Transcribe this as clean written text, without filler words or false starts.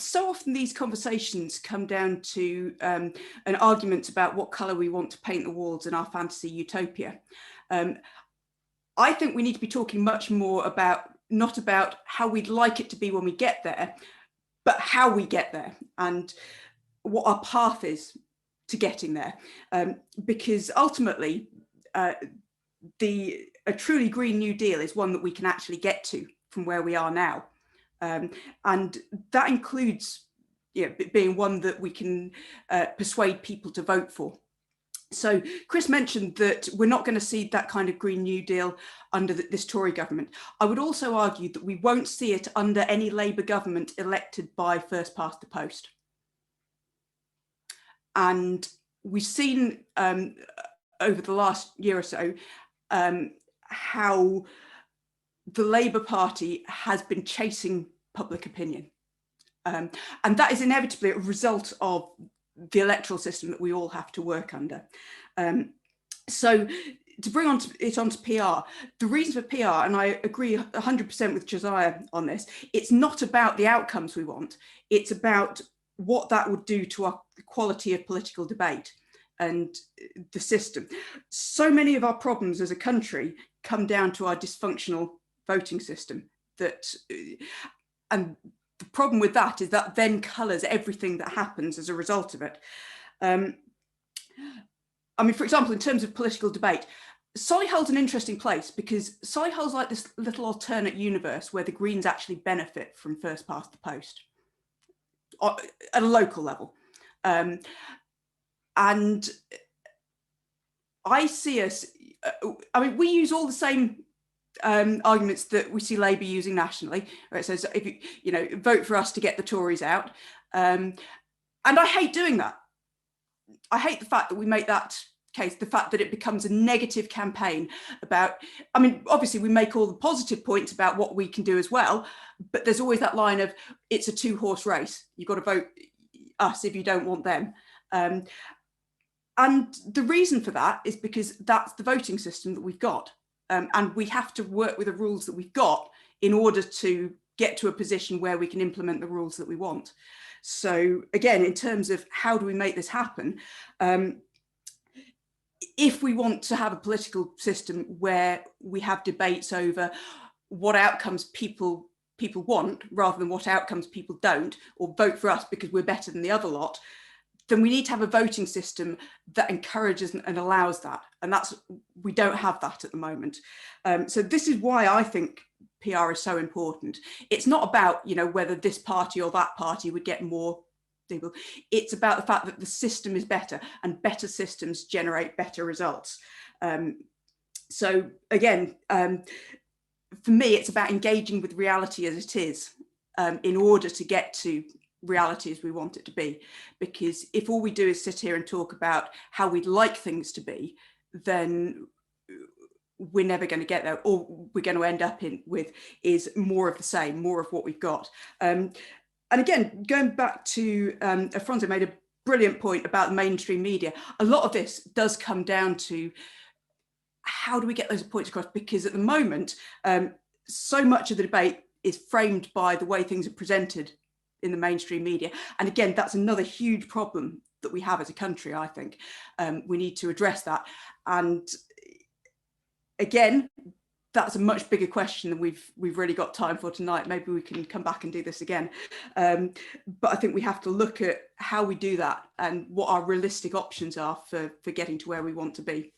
so often these conversations come down to an argument about what colour we want to paint the walls in our fantasy utopia. I think we need to be talking much more about, not about how we'd like it to be when we get there, but how we get there and what our path is to getting there. Because ultimately, a truly Green New Deal is one that we can actually get to from where we are now. And that includes being one that we can persuade people to vote for. So Chris mentioned that we're not going to see that kind of Green New Deal under this Tory government. I would also argue that we won't see it under any Labour government elected by first past the post. And we've seen over the last year or so how the Labour Party has been chasing public opinion. And that is inevitably a result of the electoral system that we all have to work under. So to bring it onto PR, the reason for PR, and I agree 100% with Josiah on this, it's not about the outcomes we want, it's about what that would do to our quality of political debate and the system. So many of our problems as a country come down to our dysfunctional voting system, and the problem with that is that then colours everything that happens as a result of it. I mean, for example, in terms of political debate, Solihull's an interesting place because Solihull's like this little alternate universe where the Greens actually benefit from first past the post at a local level. And I see us, I mean, we use all the same arguments that we see Labour using nationally, where it says, if you know, vote for us to get the Tories out. And I hate doing that. I hate the fact that we make that case, the fact that it becomes a negative campaign about, I mean, obviously we make all the positive points about what we can do as well, but there's always that line of, it's a two-horse race. You've got to vote us if you don't want them. And the reason for that is because that's the voting system that we've got. And we have to work with the rules that we've got in order to get to a position where we can implement the rules that we want. So again, in terms of how do we make this happen, if we want to have a political system where we have debates over what outcomes people want rather than what outcomes people don't, or vote for us because we're better than the other lot, then we need to have a voting system that encourages and allows that. And we don't have that at the moment. So this is why I think PR is so important. It's not about, you know, whether this party or that party would get more people. It's about the fact that the system is better and better systems generate better results. So again, for me, it's about engaging with reality as it is in order to get to reality as we want it to be. Because if all we do is sit here and talk about how we'd like things to be, then we're never going to get there. All we're going to end up with is more of the same, more of what we've got. And again, going back to Afronzo made a brilliant point about the mainstream media. A lot of this does come down to how do we get those points across? Because at the moment, so much of the debate is framed by the way things are presented in the mainstream media. And again, that's another huge problem that we have as a country, I think. We need to address that. And again, that's a much bigger question than we've really got time for tonight. Maybe we can come back and do this again. But I think we have to look at how we do that and what our realistic options are for getting to where we want to be.